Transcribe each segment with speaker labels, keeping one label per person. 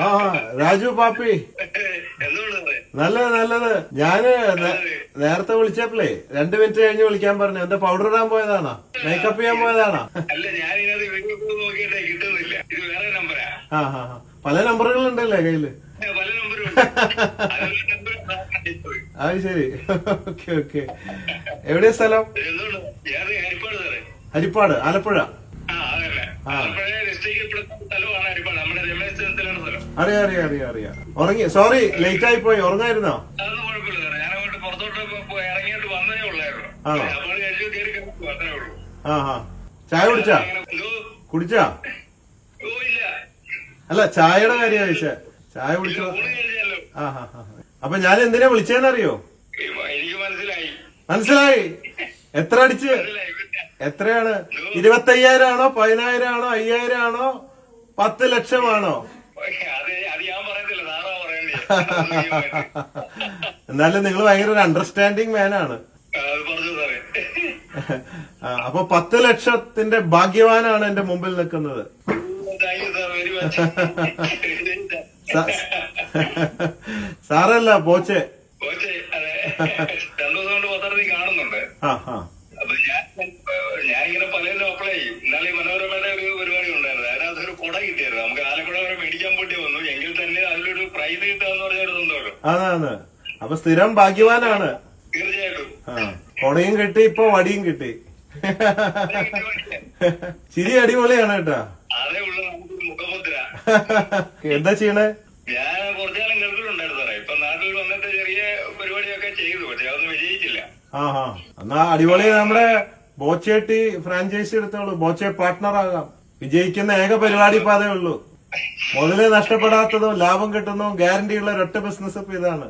Speaker 1: ആ രാജു പാപ്പി, നല്ലത് നല്ലത്. ഞാന് നേരത്തെ വിളിച്ചപ്പോഴേ 2 മിനിറ്റ് കഴിഞ്ഞ് വിളിക്കാൻ പറഞ്ഞു. എന്താ പൗഡർ ഇടാൻ പോയതാണോ, മേക്കപ്പ് ചെയ്യാൻ പോയതാണോ? ആ ഹാ ഹാ, പല നമ്പറുകൾ ഉണ്ടല്ലേ കയ്യില്? അത് ശരി. Okay okay. എവിടെയാ സ്ഥലം? ഹരിപ്പാട്, ആലപ്പുഴ. അറിയാം അറിയാം അറിയാം അറിയാം. ഉറങ്ങി? സോറി, ലേറ്റ് ആയി പോയി. ഉറങ്ങായിരുന്നോ? ആണോ? ആ ഹാ. ചായ കുടിച്ചാ? അല്ല, ചായയുടെ കാര്യം ചോദിച്ചേ. ചായ കുടിച്ചോ? ആ ഹാ ഹാ. അപ്പൊ ഞാൻ എന്തിനാ വിളിച്ചേന്നറിയോ? മനസ്സിലായി. എത്ര അടിച്ച്? എത്രയാണ്? 25,000 ആണോ, 10,000 ആണോ, 5,000 ആണോ, 10 ലക്ഷമാണോ? എന്നാലും നിങ്ങൾ ഭയങ്കര ഒരു അണ്ടർസ്റ്റാൻഡിങ് മാനാണ്. അപ്പൊ 10 ലക്ഷത്തിന്റെ ഭാഗ്യവാനാണ് എന്റെ മുമ്പിൽ നിൽക്കുന്നത്. സാറല്ല, ബോച്ചെ. ആ ഹാ.
Speaker 2: ഞാനിങ്ങനെ പലരും അപ്ലൈ ചെയ്യും. എന്നാലും മനോരമയുടെ ഒരു പരിപാടി ഉണ്ടായിരുന്നു. അതിനകത്തൊരു കുട കിട്ടിയായിരുന്നു. നമുക്ക് ആലപ്പുഴ വരെ മേടിക്കാൻ വേണ്ടി വന്നു. എങ്കിൽ തന്നെ അതിലൊരു പ്രൈസ് കിട്ടാന്ന് പറഞ്ഞിരുന്നുണ്ടല്ലോ.
Speaker 1: അതാണ്. അപ്പൊ സ്ഥിരം ഭാഗ്യവാനാണ്.
Speaker 2: തീർച്ചയായിട്ടും.
Speaker 1: കൊടയും കിട്ടി, ഇപ്പൊ വടിയും കിട്ടി. ചിരി അടിപൊളിയാണ് കേട്ടാ.
Speaker 2: അതേ ഉള്ളു നമുക്ക് മുഖമുദ്ര.
Speaker 1: എന്താ ചെയ്യണേ?
Speaker 2: ഞാൻ കുറച്ചുകാലം ഗൾഫിലുണ്ടായിരുന്നു സാറേ. ഇപ്പൊ നാട്ടിൽ വന്നിട്ട് ചെറിയ പരിപാടിയൊക്കെ ചെയ്തു. പക്ഷെ അതൊന്നും വിജയിച്ചില്ല.
Speaker 1: ആ ഹാ. എന്നാ അടിപൊളി. നമ്മുടെ ബോച്ചേട്ടി ഫ്രാഞ്ചൈസി എടുത്തോളൂ. ബോച്ചെ പാർട്ട്ണർ ആകാം. വിജയിക്കുന്ന ഏക പരിപാടി ഇപ്പൊ അതേ ഉള്ളൂ. മുതല് നഷ്ടപ്പെടാത്തതും ലാഭം കിട്ടുന്നതും ഗ്യാരണ്ടി ഉള്ള ഒരൊറ്റ ബിസിനസ് ഇപ്പൊ ഇതാണ്.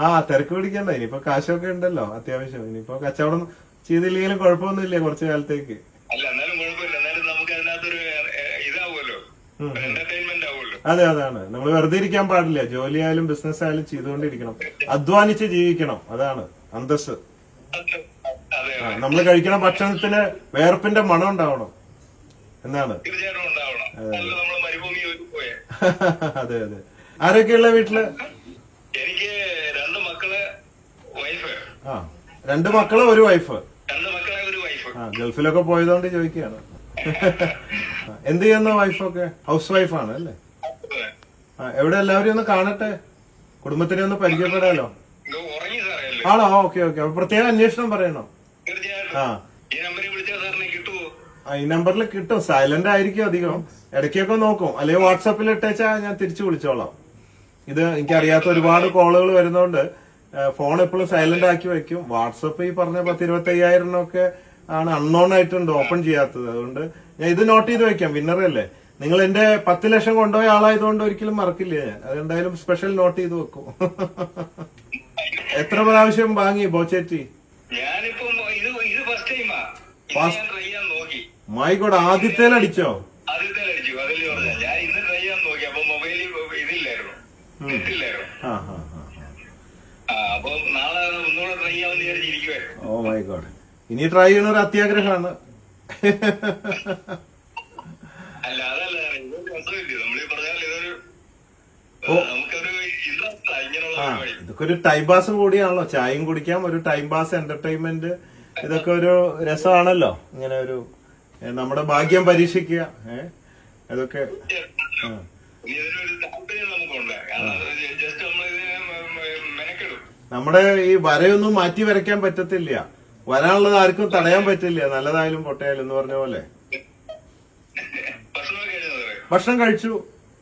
Speaker 1: ആ, തിരക്ക് പിടിക്കണ്ട. ഇനിയിപ്പോ കാശൊക്കെ ഉണ്ടല്ലോ അത്യാവശ്യം. ഇനിയിപ്പോ കച്ചവടം ചെയ്തില്ലെങ്കിലും കുഴപ്പമൊന്നുമില്ല കുറച്ചു കാലത്തേക്ക്.
Speaker 2: അല്ല, എന്നാലും കുഴപ്പമില്ല. എന്നാലും നമുക്ക് അതിനകത്തൊരു ഇതാവുമല്ലോ, എന്റർടൈൻമെന്റ് ആവുമല്ലോ.
Speaker 1: അതെ, അതാണ്. നമ്മൾ വെറുതെ ഇരിക്കാൻ പാടില്ല. ജോലി ആയാലും ബിസിനസ് ആയാലും ചെയ്തുകൊണ്ടിരിക്കണം. അധ്വാനിച്ച് ജീവിക്കണം. അതാണ് അന്തസ്. നമ്മൾ കഴിക്കണ ഭക്ഷണത്തിന് വേർപ്പിന്റെ മണം ഉണ്ടാവണം എന്നാണ്.
Speaker 2: തീർച്ചയായിട്ടും ഉണ്ടാവണം.
Speaker 1: അതെ അതെ. ആരൊക്കെയുള്ള വീട്ടില്?
Speaker 2: എനിക്ക് 2 മക്കള്, വൈഫ്.
Speaker 1: ആ, 2 മക്കള്, ഒരു വൈഫ്.
Speaker 2: 2 മക്കളെ, ഒരു വൈഫ്.
Speaker 1: ആ, ഗൾഫിലൊക്കെ പോയതുകൊണ്ട് ചോദിക്കുകയാണ്. എന്ത് ചെയ്യുന്ന വൈഫൊക്കെ? ഹൗസ് വൈഫാണ് അല്ലേ? ആ, എവിടെ എല്ലാവരും ഒന്ന് കാണട്ടെ, കുടുംബത്തിനെ ഒന്ന് പരിചയപ്പെടാലോ. ആണോ? Okay okay. അപ്പൊ പ്രത്യേക അന്വേഷണം പറയണോ? ആ, ഈ നമ്പറിൽ കിട്ടും. സൈലന്റ് ആയിരിക്കും അധികം. ഇടയ്ക്കൊക്കെ നോക്കും. അല്ലെങ്കിൽ വാട്സാപ്പിൽ ഇട്ടേച്ചാ ഞാൻ തിരിച്ചു വിളിച്ചോളാം. ഇത് എനിക്കറിയാത്ത ഒരുപാട് കോളുകൾ വരുന്നോണ്ട് ഫോൺ എപ്പോഴും സൈലന്റ് ആക്കി വെക്കും. വാട്സപ്പ് ഈ പറഞ്ഞ 10-25,000 ഒക്കെ ആണ് അൺനോൺ ആയിട്ടുണ്ട്, ഓപ്പൺ ചെയ്യാത്തത്. അതുകൊണ്ട് ഞാൻ ഇത് നോട്ട് ചെയ്ത് വെക്കാം. വിന്നറല്ലേ നിങ്ങൾ? എന്റെ 10 ലക്ഷം കൊണ്ടുപോയ ആളായതുകൊണ്ട് ഒരിക്കലും മറക്കില്ല ഞാൻ. അതെന്തായാലും സ്പെഷ്യൽ നോട്ട് ചെയ്ത് വെക്കും. എത്ര പ്രാവശ്യം വാങ്ങി ബോച്ചേറ്റി? മൈ ഗോഡ്, ആദ്യത്തേലടിച്ചോ?
Speaker 2: ആദ്യത്തേലടിച്ചു. അതല്ലേ പറഞ്ഞ. ഞാൻ ഇന്ന് ട്രൈ ചെയ്യാൻ നോക്കി. അപ്പൊ മൊബൈലിൽ ഇതില്ലായിരുന്നു, നെറ്റില്ലായിരുന്നു. അപ്പൊ നാളെ ഒന്നുകൂടെ ട്രൈ ചെയ്യാമെന്ന് വിചാരിച്ചിരിക്കുവായിരുന്നു.
Speaker 1: Oh my god. ഇനി ട്രൈ ചെയ്യണ ഒരു അത്യാഗ്രഹമാണ്.
Speaker 2: അല്ല, അതല്ല, ഇതൊരു രസമില്ല. നമ്മളീ പറഞ്ഞാൽ ഇതൊരു നമുക്കൊരു ഇൻട്രസ്റ്റ് ഇങ്ങനെയുള്ള പരിപാടി.
Speaker 1: ഇതൊക്കെ ഒരു ടൈം പാസ് കൂടിയാണല്ലോ. ചായയും കുടിക്കാം, ഒരു ടൈം പാസ്, എന്റർടൈൻമെന്റ്. ഇതൊക്കെ ഒരു രസമാണല്ലോ. ഇങ്ങനെ ഒരു നമ്മുടെ ഭാഗ്യം പരീക്ഷിക്കുക. അതൊക്കെ നമ്മുടെ ഈ വരയൊന്നും മാറ്റി വരയ്ക്കാൻ പറ്റത്തില്ല. വരാനുള്ളത് ആർക്കും തടയാൻ പറ്റില്ല. നല്ലതായാലും പൊട്ടയാലും എന്ന് പറഞ്ഞ പോലെ. ഭക്ഷണം കഴിച്ചു.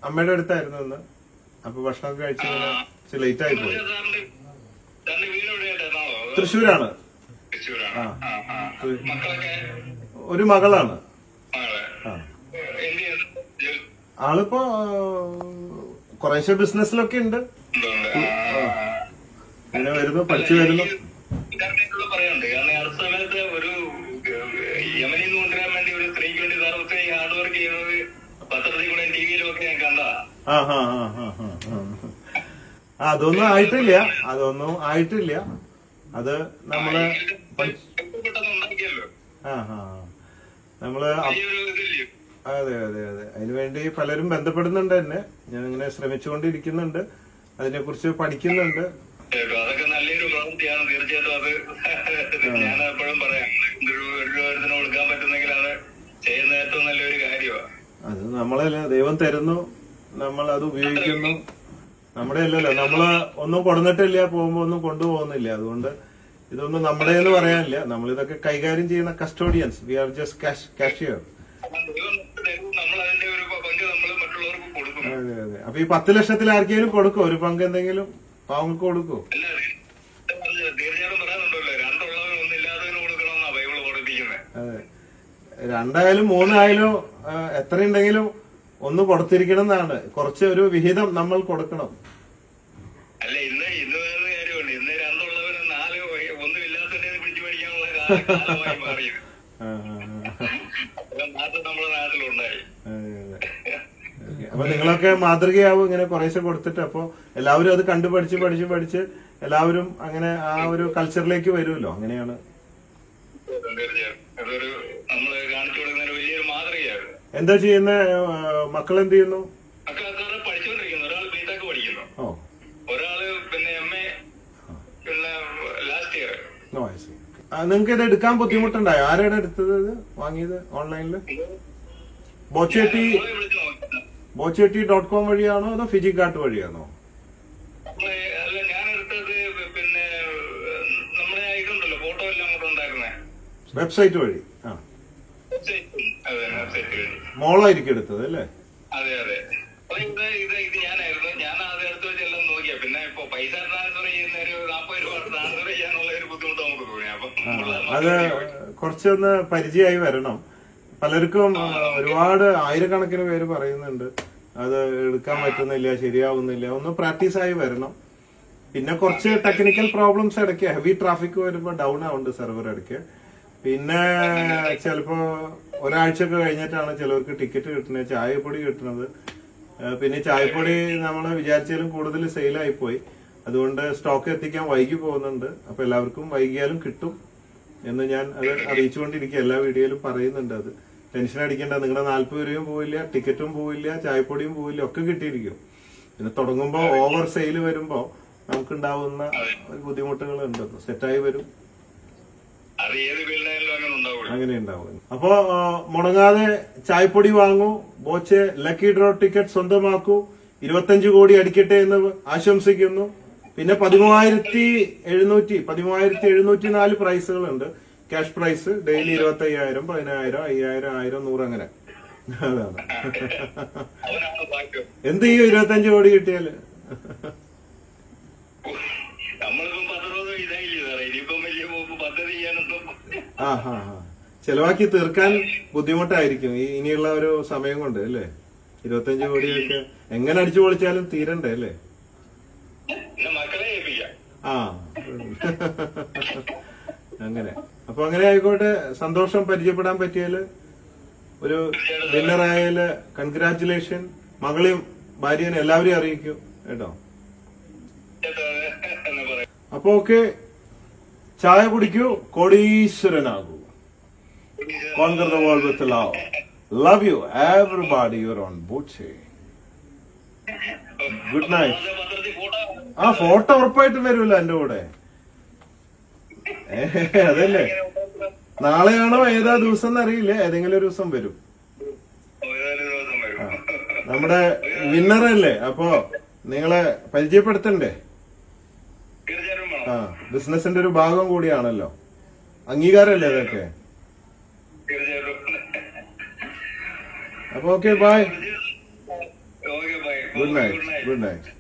Speaker 1: അമ്മയുടെ അടുത്തായിരുന്നു ഇന്ന്. അപ്പൊ ഭക്ഷണമൊക്കെ കഴിച്ചു. ലേറ്റ് ആയി പോയി. തൃശ്ശൂരാണ്. ഒരു മകളാണ്. ആളിപ്പോ കുറേശ്ശെ ബിസിനസ്സിലൊക്കെ ഉണ്ട്. ഇങ്ങനെ വരുന്നു, പഠിച്ചു വരുന്നു.
Speaker 2: പറയുന്നുണ്ട്. കാരണം അടുത്ത സമയത്ത് ഒരു യമനിൽ നിന്ന് കൊണ്ടുവരാൻ വേണ്ടി ഒരു സ്ത്രീക്ക് വേണ്ടി സാർ ഒത്തിരി ഹാർഡ് വർക്ക് ചെയ്യുന്നത് പത്രത്തിൽ കൂടെ ടിവിയിലും ഒക്കെ ഞാൻ കണ്ടതാ.
Speaker 1: അതൊന്നും ആയിട്ടില്ല. അത് നമ്മള് നമ്മള് അതെ അതെ അതെ, അതിനുവേണ്ടി പലരും ബന്ധപ്പെടുന്നുണ്ട് എന്നെ. ഞാൻ ഇങ്ങനെ ശ്രമിച്ചുകൊണ്ടിരിക്കുന്നുണ്ട്, അതിനെക്കുറിച്ച് പഠിക്കുന്നുണ്ട്.
Speaker 2: അതൊക്കെ നല്ലൊരു പ്രവൃത്തിയാണ് തീർച്ചയായിട്ടും. അത് ഞാൻ എപ്പോഴും പറയാം, ഒരു രൂപത്തിന് കൊടുക്കാൻ പറ്റുന്നെങ്കിൽ അത് ചെയ്യുന്ന ഏറ്റവും നല്ലൊരു കാര്യമാണ്.
Speaker 1: അത് നമ്മളല്ല, ദൈവം തരുന്നു, നമ്മൾ അത് ഉപയോഗിക്കുന്നു. നമ്മുടെ അല്ലല്ലോ, നമ്മള് ഒന്നും കൊടുന്നിട്ടില്ല, പോകുമ്പോ ഒന്നും കൊണ്ടുപോകുന്നില്ല. അതുകൊണ്ട് ഇതൊന്നും നമ്മുടെ എന്ന് പറയാനില്ല. നമ്മളിതൊക്കെ കൈകാര്യം ചെയ്യുന്ന custodians. We are just cashier.
Speaker 2: നമ്മൾ അതിന്റെ ഒരു പങ്ക് നമ്മൾ മറ്റുള്ളവർക്ക് കൊടുക്കും.
Speaker 1: അതെ അതെ. അപ്പൊ ഈ 10 ലക്ഷത്തിൽ ആർക്കെങ്കിലും കൊടുക്കോ? ഒരു പങ്ക് എന്തെങ്കിലും പാവങ്ങൾക്ക് കൊടുക്കോ?
Speaker 2: അല്ല, തീർച്ചയായിട്ടും പറയാനുണ്ടല്ലോ, രണ്ടുള്ളവന് ഒന്നില്ലാത്തവന് കൊടുക്കണമെന്നാ ബൈബിള് പഠിപ്പിക്കുന്നത്.
Speaker 1: അതെ, 2 ആയാലും 3 ആയാലും എത്ര ഉണ്ടെങ്കിലും ഒന്ന് കൊടുത്തിരിക്കണം എന്നാണ്. കുറച്ച് ഒരു വിഹിതം നമ്മൾ കൊടുക്കണം.
Speaker 2: അല്ല, ഇന്ന് വേറെ കാര്യമുണ്ട്. ഇന്ന് രണ്ടുള്ളവന് 4 ഒന്നുമില്ലാത്തതിനെ പിടിച്ചു മേടിക്കാനുള്ള കാലമായി മാറിയത്. മാറ്റം നമ്മുടെ നാട്ടിലുണ്ടായി.
Speaker 1: അപ്പൊ നിങ്ങളൊക്കെ മാതൃകയാവും ഇങ്ങനെ കുറേശ്ശെ കൊടുത്തിട്ട്. അപ്പൊ എല്ലാവരും അത് കണ്ടു പഠിച്ച് എല്ലാവരും അങ്ങനെ ആ ഒരു കൾച്ചറിലേക്ക് വരുമല്ലോ. അങ്ങനെയാണ്.
Speaker 2: അതൊരു നമ്മള് കാണിച്ചു കൊടുക്കുന്ന വലിയൊരു മാതൃകയാണ്.
Speaker 1: എന്താ ചെയ്യുന്ന മക്കൾ? എന്ത് ചെയ്യുന്നു?
Speaker 2: മക്കളൊക്കെ പഠിച്ചുകൊണ്ടിരിക്കുന്നു. ഒരാൾ ബിടെക് പഠിക്കുന്നു,
Speaker 1: ഓ,
Speaker 2: ഒരാള് പിന്നെ MA, പിന്നെ ലാസ്റ്റ് ഇയർ.
Speaker 1: നിങ്ങൾക്ക് ഇത് എടുക്കാൻ ബുദ്ധിമുട്ടുണ്ടായോ? ആരാണ് എടുത്തത്, ഇത് വാങ്ങിയത് ഓൺലൈനില്? bochetti.com വഴിയാണോ അതോ ഫിജിക്കാർട്ട് വഴിയാണോ?
Speaker 2: അല്ല, ഞാൻ എടുത്തത് പിന്നെ നമ്മുടെ ഇതുണ്ടല്ലോ, ഫോട്ടോ എല്ലാം അങ്ങോട്ട് ഉണ്ടാക്കുന്നേ,
Speaker 1: വെബ്സൈറ്റ് വഴി. ആ, മോളായിരിക്കും എടുത്തത് അല്ലേ?
Speaker 2: അതെ അതെ. അപ്പൊ ഇത് ഞാനായിരുന്നു. ഞാൻ അത് എടുത്ത് വെച്ചെല്ലാം നോക്കിയാ. പിന്നെ ഇപ്പൊ പൈസ ട്രാൻസ്ഫർ ചെയ്യുന്ന ഒരു 40 രൂപ ട്രാൻസ്ഫർ ചെയ്യാനുള്ള ഒരു ബുദ്ധിമുട്ട് നമുക്ക് തോന്നി. അപ്പൊ
Speaker 1: അത് കുറച്ചൊന്ന് പരിചയമായി വരണം. പലർക്കും ഒരുപാട് ആയിരക്കണക്കിന് പേര് പറയുന്നുണ്ട് അത് എടുക്കാൻ പറ്റുന്നില്ല, ശരിയാവുന്നില്ല. ഒന്ന് പ്രാക്ടീസ് ആയി വരണം. പിന്നെ കുറച്ച് ടെക്നിക്കൽ പ്രോബ്ലംസ് ഇടയ്ക്ക്, ഹെവി ട്രാഫിക് വരുമ്പോൾ ഡൗൺ ആവുന്നുണ്ട് സെർവർ ഇടയ്ക്ക്. പിന്നെ ചിലപ്പോ ഒരാഴ്ചയൊക്കെ കഴിഞ്ഞിട്ടാണ് ചിലവർക്ക് ടിക്കറ്റ് കിട്ടുന്നത്, ചായപ്പൊടി കിട്ടുന്നത്. പിന്നെ ചായപ്പൊടി നമ്മൾ വിചാരിച്ചാലും കൂടുതൽ സെയിലായി പോയി. അതുകൊണ്ട് സ്റ്റോക്ക് എത്തിക്കാൻ വൈകി പോകുന്നുണ്ട്. അപ്പൊ എല്ലാവർക്കും വൈകിയാലും കിട്ടും എന്ന് ഞാൻ അത് അറിയിച്ചുകൊണ്ടിരിക്കുക. എല്ലാ വീഡിയോയിലും പറയുന്നുണ്ട്. അത് ടെൻഷൻ അടിക്കേണ്ട. നിങ്ങളുടെ 40 രൂപയും പോവില്ല, ടിക്കറ്റും പോവില്ല, ചായപ്പൊടിയും പോവില്ല, ഒക്കെ കിട്ടിയിരിക്കും. പിന്നെ തുടങ്ങുമ്പോൾ ഓവർ സെയിൽ വരുമ്പോൾ നമുക്കുണ്ടാവുന്ന ബുദ്ധിമുട്ടുകളുണ്ട്. സെറ്റായി വരും, അങ്ങനെ ഉണ്ടാവും. അപ്പോ മുടങ്ങാതെ ചായപ്പൊടി വാങ്ങൂ, ബോച്ചെ ലക്കി ഡ്രോ ടിക്കറ്റ് സ്വന്തമാക്കൂ. 25 കോടി അടിക്കട്ടെ എന്ന് ആശംസിക്കുന്നു. പിന്നെ 13,704 പ്രൈസുകളുണ്ട്. ക്യാഷ് പ്രൈസ് ഡെയിലി 25,000, 10,000, 5,000, 1,000, 100 അങ്ങനെ. അതാണ്. എന്ത് ചെയ്യും 25 കോടി കിട്ടിയാല്? ചെലവാക്കി തീർക്കാൻ ബുദ്ധിമുട്ടായിരിക്കും ഇനിയുള്ള ഒരു സമയം കൊണ്ട് അല്ലേ? 25 കോടിയൊക്കെ എങ്ങനെ അടിച്ചു പൊളിച്ചാലും തീരണ്ടേ അല്ലേ? ആ, അങ്ങനെ. അപ്പൊ അങ്ങനെ ആയിക്കോട്ടെ. സന്തോഷം പരിചയപ്പെടാൻ പറ്റിയാല്. ഒരു വിന്നറായാല് കൺഗ്രാറ്റുലേഷൻ. മകളെയും ഭാര്യനെ എല്ലാവരെയും അറിയിക്കൂ കേട്ടോ. അപ്പൊ ഓക്കെ, ചായ കുടിക്കൂ, കോടീശ്വരനാകൂ. Conquer the world with love. Love you, everybody. You're on Boche. Good night. ആ, ഫോട്ടോ ഉറപ്പായിട്ടും വരുമല്ലോ എന്റെ കൂടെ. അതല്ലേ, നാളെയാണോ ഏതാ ദിവസം എന്നറിയില്ല, ഏതെങ്കിലും ഒരു ദിവസം വരും. നമ്മുടെ വിന്നറല്ലേ, അപ്പൊ നിങ്ങളെ പരിചയപ്പെടുത്തണ്ടേ? ആ, ബിസിനസിന്റെ ഒരു ഭാഗം കൂടിയാണല്ലോ, അംഗീകാരമല്ലേ ഇതൊക്കെ? അപ്പൊ ഓക്കെ, ബൈ. Good night.